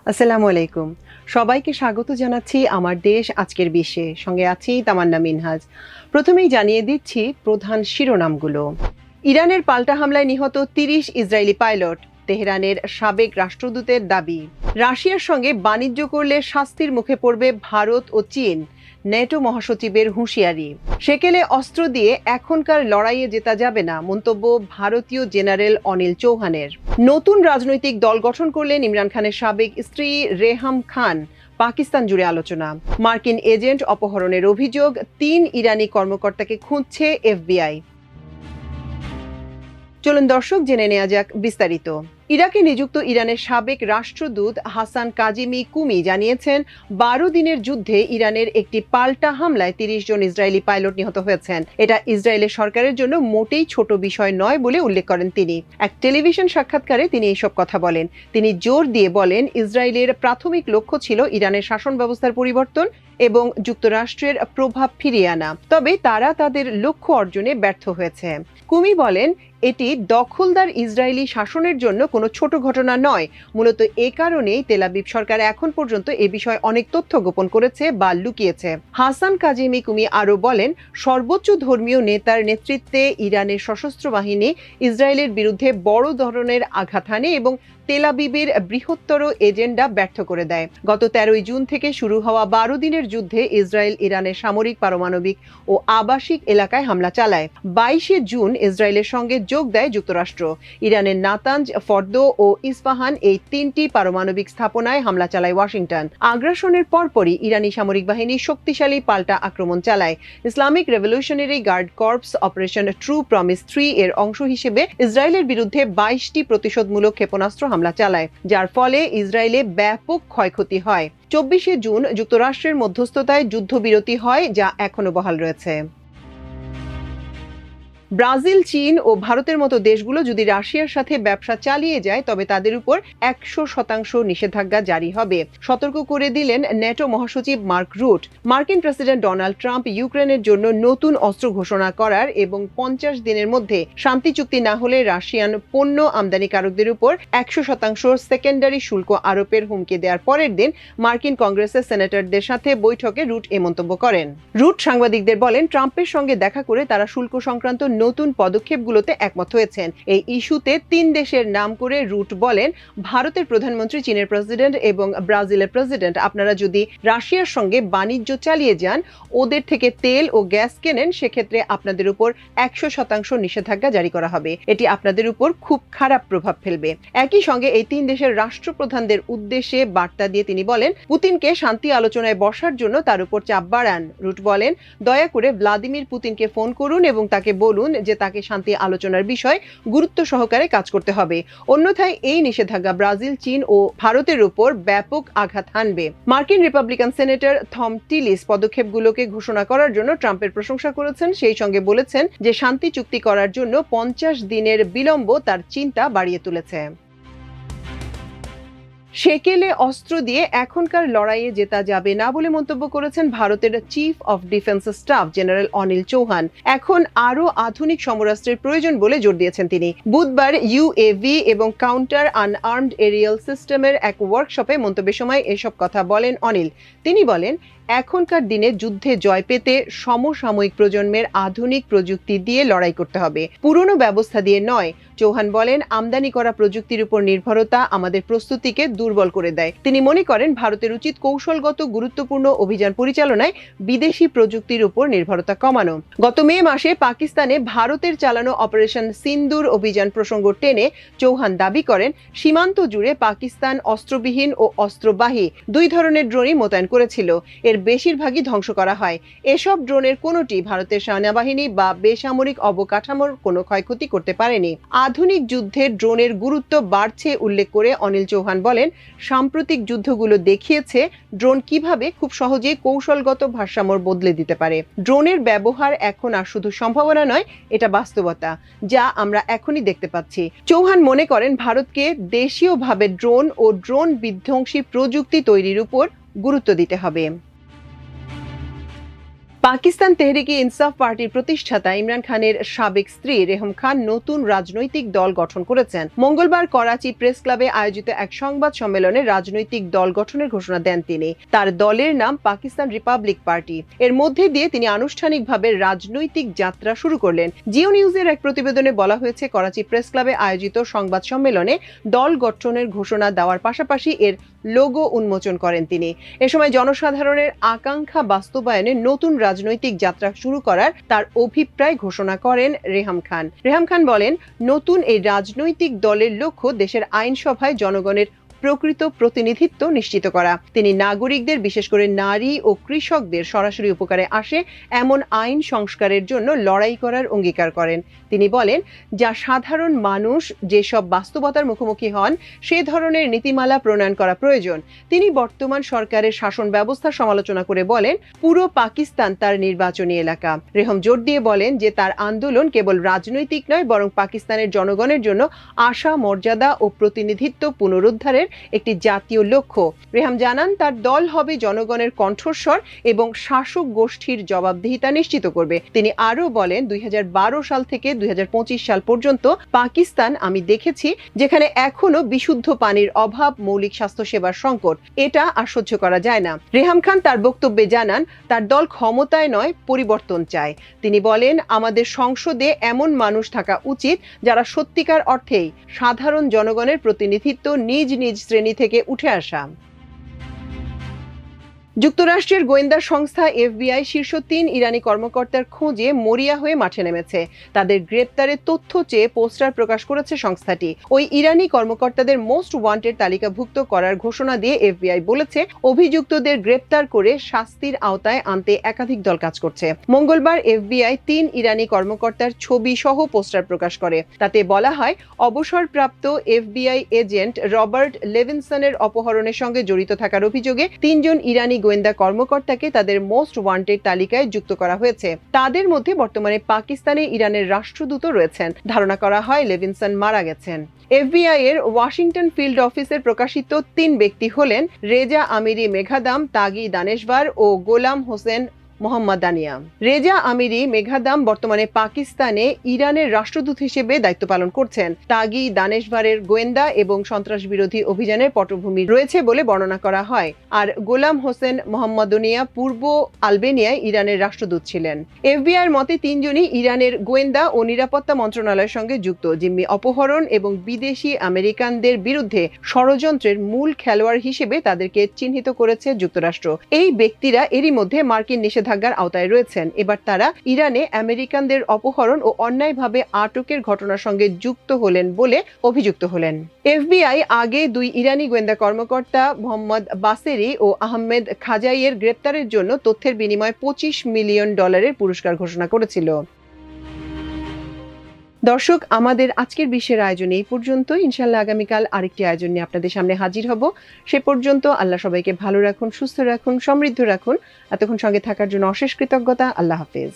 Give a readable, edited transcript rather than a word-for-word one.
আসসালামু আলাইকুম। সবাইকে স্বাগত জানাচ্ছি আমার দেশ আজকের বিশ্বে। সঙ্গে আছি তামান্না মিনহাজ। প্রথমেই জানিয়ে দিচ্ছি প্রধান শিরোনামগুলো। ইরানের পাল্টা হামলায় নিহত ৩০ ইসরায়েলি পাইলট, তেহরানের সাবেক রাষ্ট্রদূতের দাবি। রাশিয়ার সঙ্গে বাণিজ্য করলে শাস্তির মুখে পড়বে ভারত ও চীন, নেটো মহাসচিবের হুঁশিয়ারি। সেকেলে অস্ত্র দিয়ে এখনকার লড়াইয়ে জেতা যাবে না, মন্তব্য ভারতীয় জেনারেল অনিল চৌহানের। নতুন রাজনৈতিক দল গঠন করলেন ইমরান খানের সাবেক স্ত্রী রেহাম খান, পাকিস্তান জুড়ে আলোচনা। মার্কিন এজেন্ট অপহরণের অভিযোগ, ৩ ইরানি কর্মকর্তাকে খুঁজছে এফবিআই। চলুন দর্শক জেনে নেওয়া যাক বিস্তারিত। ইরাকে নিযুক্ত ইরানের সাবেক রাষ্ট্রদূত হাসান কাজিমি কুমি জানিয়েছেন, ১২ দিনের যুদ্ধে ইরানের একটি পাল্টা হামলায় ৩০ জন ইসরায়েলি পাইলট নিহত হয়েছেন। এটা ইসরায়েলের সরকারের জন্য মোটেই ছোট বিষয় নয় বলে উল্লেখ করেন তিনি। এক টেলিভিশন সাক্ষাৎকারে তিনি এইসব কথা বলেন। তিনি জোর দিয়ে বলেন, ইসরায়েলের প্রাথমিক লক্ষ্য ছিল ইরানের শাসন ব্যবস্থার পরিবর্তন এবং যুক্তরাষ্ট্রের প্রভাব ফিরিয়ে আনা, তবে তারা তাদের লক্ষ্য অর্জনে ব্যর্থ হয়েছে। কুমি বলেন, এটি দখলদার ইসরায়েলি শাসনের জন্য কোনো ছোট ঘটনা নয়। মূলত এ কারণেই তেল আবিব সরকার এখন পর্যন্ত এ বিষয়ে অনেক তথ্য গোপন করেছে বা লুকিয়েছে। হাসান কাজিমি কুমি আরও বলেন, সর্বোচ্চ ধর্মীয় নেতার নেতৃত্বে ইরানের সশস্ত্র বাহিনী ইসরায়েলের বিরুদ্ধে বড় ধরনের আঘাত হানে এবং তেল আবিবের বৃহত্তর এজেন্ডা ব্যর্থ করে দেয়। গত ১৩ জুন থেকে শুরু হওয়া ১২ দিনের যুদ্ধে ইসরায়েল ইরানের সামরিক, পারমাণবিক ও আবাসিক এলাকায় হামলা চালায়। ২২ জুন ইসরায়েলের সঙ্গে যোগ দেয় যুক্তরাষ্ট্র। ইরানের নাতাঞ্জ, ফর্দো ও ইস্পাহান এই ৩টি পারমাণবিক স্থাপনায় হামলা চালায় ওয়াশিংটন। আগ্রাসনের পরপরই ইরানি সামরিক বাহিনী শক্তিশালী পাল্টা আক্রমণ চালায়। Islamic revolutionary guard corps operation true promise ৩ এর অংশ হিসেবে ইসরায়েলের বিরুদ্ধে ২২টি প্রতিশোধমূলক ক্ষেপণাস্ত্র হামলা চালায়, যার ফলে ইসরায়েলে ব্যাপক ক্ষয়ক্ষতি হয়। ২৪ জুন যুক্তরাষ্ট্রের মধ্যস্থতায় যুদ্ধবিরতি হয়, যা এখনো বহাল রয়েছে। ব্রাজিল, চীন ও ভারতের মতো দেশগুলো যদি রাশিয়ার সাথে ব্যবসা চালিয়ে যায় তবে তাদের উপর ১০০% নিষেধাজ্ঞা জারি হবে, সতর্ক করে দিলেন নেটো মহাসচিব মার্ক রুট। মার্কিন প্রেসিডেন্ট ডোনাল্ড ট্রাম্প ইউক্রেনের জন্য নতুন অস্ত্র ঘোষণা করার এবং ৫০ দিনের মধ্যে শান্তি চুক্তি না হলে রাশিয়ান পণ্য আমদানিকারকদের উপর ১০০% সেকেন্ডারি শুল্ক আরোপের হুমকি দেওয়ার পরের দিন মার্কিন কংগ্রেসের সেনেটরদের সাথে বৈঠকে রুট এ মন্তব্য করেন। রুট সাংবাদিকদের বলেন, ট্রাম্পের সঙ্গে দেখা করে তারা শুল্ক সংক্রান্ত নতুন পদক্ষেপগুলোতে একমত হয়েছেন। এই ইস্যুতে ৩ দেশের নাম করে রুট বলেন, ভারতের প্রধানমন্ত্রী, চীনের প্রেসিডেন্ট এবং ব্রাজিলের প্রেসিডেন্ট, আপনারা যদি রাশিয়ার সঙ্গে বাণিজ্য চালিয়ে যান, ওদের থেকে তেল ও গ্যাস কেনেন, সেক্ষেত্রে আপনাদের উপর ১০০% নিষেধাজ্ঞা জারি করা হবে। এটি আপনাদের উপর খুব খারাপ প্রভাব ফেলবে। একই সঙ্গে এই ৩ দেশের রাষ্ট্রপ্রধানদের উদ্দেশ্যে বার্তা দিয়ে তিনি বলেন, পুতিনকে শান্তি আলোচনায় বসার জন্য তার উপর চাপ বাড়ান। রুট বলেন, দয়া করে ভ্লাদিমির পুতিনকে ফোন করুন এবং তাকে বলুন যে তাকে শান্তি আলোচনার বিষয় গুরুত্ব সহকারে কাজ করতে হবে, অন্যথায় এই নিষেধাজ্ঞা ব্রাজিল, চীন ও ভারতের উপর ব্যাপক আঘাত হানবে। মার্কিন রিপাবলিকান সেনেটর থম টিলিস পদক্ষেপগুলোকে ঘোষণা করার জন্য ট্রাম্পের প্রশংসা করেছেন, সেই সঙ্গে বলেছেন যে শান্তি চুক্তি করার জন্য ৫০ দিনের বিলম্ব তার চিন্তা বাড়িয়ে তুলেছে। সেকেলে অস্ত্র দিয়ে এখনকার লড়াইয়ে জেতা যাবে না বলে মন্তব্য করেছেন ভারতের chief of defence staff general Anil Chauhan. এখন আরও আধুনিক সমরাস্ত্রের প্রয়োজন বলে জোর দিয়েছেন তিনি। বুধবার ইউএভি এবং কাউন্টার আনআর্মড এরিয়াল সিস্টেমের এক ওয়ার্কশপে মন্তব্যের সময় এসব কথা বলেন অনিল। তিনি বলেন, এখনকার দিনে যুদ্ধে জয় পেতে সমসাময়িক প্রজন্মের আধুনিক প্রযুক্তি দিয়ে লড়াই করতে হবে, পুরনো ব্যবস্থা দিয়ে নয়। চৌহান বলেন, আমদানি করা প্রযুক্তির উপর নির্ভরতা আমাদের প্রস্তুতিকে দুর্বল করে দেয়। তিনি মনে করেন ভারতের উচিত কৌশলগত গুরুত্বপূর্ণ অভিযান পরিচালনায় বিদেশি প্রযুক্তির উপর নির্ভরতা কমানো। গত মে মাসে পাকিস্তানে ভারতের চালানো অপারেশন সিন্দুর অভিযান প্রসঙ্গ টেনে চৌহান দাবি করেন, সীমান্ত জুড়ে পাকিস্তান অস্ত্রবিহীন ও অস্ত্রবাহী ২ ধরনের ড্রোনই মোতায়েন করেছিল। এর বেশিরভাগই ধ্বংস করা হয়। এসব ড্রোনের কোনোটি ভারতের সেনাবাহিনী বা বেসামরিক অবকাঠামোর কোনো ক্ষয়ক্ষতি করতে পারেনি। আধুনিক যুদ্ধে ড্রোনের গুরুত্ব বাড়ছে উল্লেখ করে অনিল চৌহান বলেন, সাম্প্রতিক যুদ্ধগুলো দেখিয়েছে ড্রোন কিভাবে খুব সহজেই কৌশলগত ভারসাম্য বদলে দিতে পারে। ড্রোনের ব্যবহার এখন আর শুধু সম্ভাবনা নয়, এটা বাস্তবতা, যা আমরা এখনই দেখতে পাচ্ছি। চৌহান মনে করেন ভারতকে দেশীয়ভাবে ড্রোন ও ড্রোন বিধ্বংসী প্রযুক্তি তৈরির উপর গুরুত্ব দিতে হবে। পাকিস্তান তেহরিকে ইনসাফ পার্টির প্রতিষ্ঠাতা ইমরান খানের সাবেক স্ত্রী রেহম খান নতুন রাজনৈতিক দল গঠন করেছেন। মঙ্গলবার করাচি প্রেস ক্লাবে আয়োজিত এক সংবাদ সম্মেলনে রাজনৈতিক দল গঠনের ঘোষণা দেন তিনি। তার দলের নাম পাকিস্তান রিপাবলিক পার্টি। এর মধ্যে দিয়ে তিনি আনুষ্ঠানিকভাবে রাজনৈতিক যাত্রা শুরু করলেন। জিও নিউজের এক প্রতিবেদনে বলা হয়েছে, করাচি প্রেস ক্লাবে আয়োজিত সংবাদ সম্মেলনে দল গঠনের ঘোষণা দেওয়ার পাশাপাশি এর লোগো উন্মোচন করেন তিনি। এ সময় জনসাধারণের আকাঙ্ক্ষা বাস্তবায়নে নতুন রাজনৈতিক যাত্রা শুরু করার তার অভিপ্রায় ঘোষণা করেন রেহম খান। রেহম খান বলেন, নতুন এই রাজনৈতিক দলের লক্ষ্য দেশের আইনসভায় জনগণের প্রকৃত প্রতিনিধিত্ব নিশ্চিত করা। তিনি নাগরিকদের, বিশেষ করে নারী ও কৃষকদের সরাসরি উপকারে আসে এমন আইন সংস্কারের জন্য লড়াই করার অঙ্গীকার করেন। তিনি বলেন, যা সাধারণ মানুষ যেসব বাস্তবতার মুখোমুখি হন সে ধরনের নীতিমালা প্রণয়ন করা প্রয়োজন। তিনি বর্তমান সরকারের শাসন ব্যবস্থার সমালোচনা করে বলেন, পুরো পাকিস্তান তার নির্বাচনী এলাকা। রেহম জোর দিয়ে বলেন যে তার আন্দোলন কেবল রাজনৈতিক নয়, বরং পাকিস্তানের জনগণের জন্য আশা, মর্যাদা ও প্রতিনিধিত্ব পুনরুদ্ধারের একটি জাতীয় লক্ষ্য। রেহম জানান, তার দল হবে জনগণের কণ্ঠস্বর এবং শাসক গোষ্ঠীর জবাবদিহিতা নিশ্চিত করবে। তিনি আরও বলেন, 2012 সাল থেকে 2025 সাল পর্যন্ত পাকিস্তান আমি দেখেছি যেখানে এখনো বিশুদ্ধ পানির অভাব, মৌলিক স্বাস্থ্যসেবার সংকট। এটা আর সহ্য করা যায় না। রেহম খান তার বক্তব্যে জানান, তার দল ক্ষমতায় নয়, পরিবর্তন চায়। তিনি বলেন, আমাদের সংসদে এমন মানুষ থাকা উচিত যারা সত্যিকার অর্থেই সাধারণ জনগণের প্রতিনিধিত্ব, নিজ নিজ শ্রেণী থেকে উঠে আসা। যুক্তরাষ্ট্রের গোয়েন্দা সংস্থা এফবিআই শীর্ষ 3 ইরানি কর্মকর্তার খোঁজে মরিয়া হয়ে মাঠে নেমেছে। তাদের গ্রেপ্তারের তথ্য চেয়ে পোস্টার প্রকাশ করেছে সংস্থাটি। ওই ইরানি কর্মকর্তাদের মোস্ট ওয়ান্টেড তালিকাভুক্ত করার ঘোষণা দিয়ে এফবিআই বলেছে, অভিযুক্তদের গ্রেপ্তার করে শাস্তির আওতায় আনতে একাধিক দল কাজ করছে। মঙ্গলবার এফবিআই 3 ইরানি কর্মকর্তার ছবি সহ পোস্টার প্রকাশ করে। তাতে বলা হয়, অবসরপ্রাপ্ত এফবিআই এজেন্ট রবার্ট লেভিনসনের অপহরণের সঙ্গে জড়িত থাকার অভিযোগে 3 জন ইরানি গোয়েন্দা কর্মকর্তাকে তাদের মোস্ট ওয়ান্টেড তালিকায় যুক্ত করা হয়েছে। তাদের মধ্যে বর্তমানে পাকিস্তানে ইরানের রাষ্ট্রদূত রয়েছেন। ধারণা করা হয় লেভিনসন মারা গেছেন। এফবিআই এর ওয়াশিংটন ফিল্ড অফিসের প্রকাশিত 3 ব্যক্তি হলেন রেজা আমিরি মেঘাদাম, তাগি দানেশভার ও গোলাম হোসেন মোহাম্মদানিয়া। রেজা আমিরি মেঘাদাম বর্তমানে পাকিস্তানে ইরানের রাষ্ট্রদূত হিসেবে দায়িত্ব পালন করছেন। তাগি দানেশভারের গোয়েন্দা এবং সন্ত্রাস বিরোধী অভিযানের পটভূমি রয়েছে বলে বর্ণনা করা হয়। আর গোলাম হোসেন মোহাম্মদানিয়া পূর্ব আলবেনিয়ায় ইরানের রাষ্ট্রদূত ছিলেন। এফবিআইয়ের মতে 3 জনই ইরানের গোয়েন্দা ও নিরাপত্তা মন্ত্রণালয়ের সঙ্গে যুক্ত। জিম্মি অপহরণ এবং বিদেশি আমেরিকানদের বিরুদ্ধে ষড়যন্ত্রের মূল খেলোয়াড় হিসেবে তাদেরকে চিহ্নিত করেছে যুক্তরাষ্ট্র। এই ব্যক্তিরা এরই মধ্যে মার্কিন নিষেধাজ্ঞার আওতায় রয়েছেন। এবার তারা ইরানে আমেরিকানদের অপহরণ ও অন্যায়ভাবে আটকের ঘটনার সঙ্গে যুক্ত হলেন বলে অভিযুক্ত হলেন। এফবিআই আগে 2 ইরানি গোয়েন্দা কর্মকর্তা মোহাম্মদ বাসেরি ও আহমেদ খাজাইয়ের গ্রেপ্তারের জন্য তথ্যের বিনিময়ে $25 মিলিয়ন পুরস্কার ঘোষণা করেছিল। দর্শক, আমাদের আজকের বিশ্বের আয়োজন এই পর্যন্ত। ইনশাআল্লাহ আগামীকাল আরেকটি আয়োজন নিয়ে আপনাদের সামনে হাজির হব। সে পর্যন্ত আল্লাহ সবাইকে ভালো রাখুন, সুস্থ রাখুন, সমৃদ্ধ রাখুন। এতক্ষণ সঙ্গে থাকার জন্য অশেষ কৃতজ্ঞতা। আল্লাহ হাফেজ।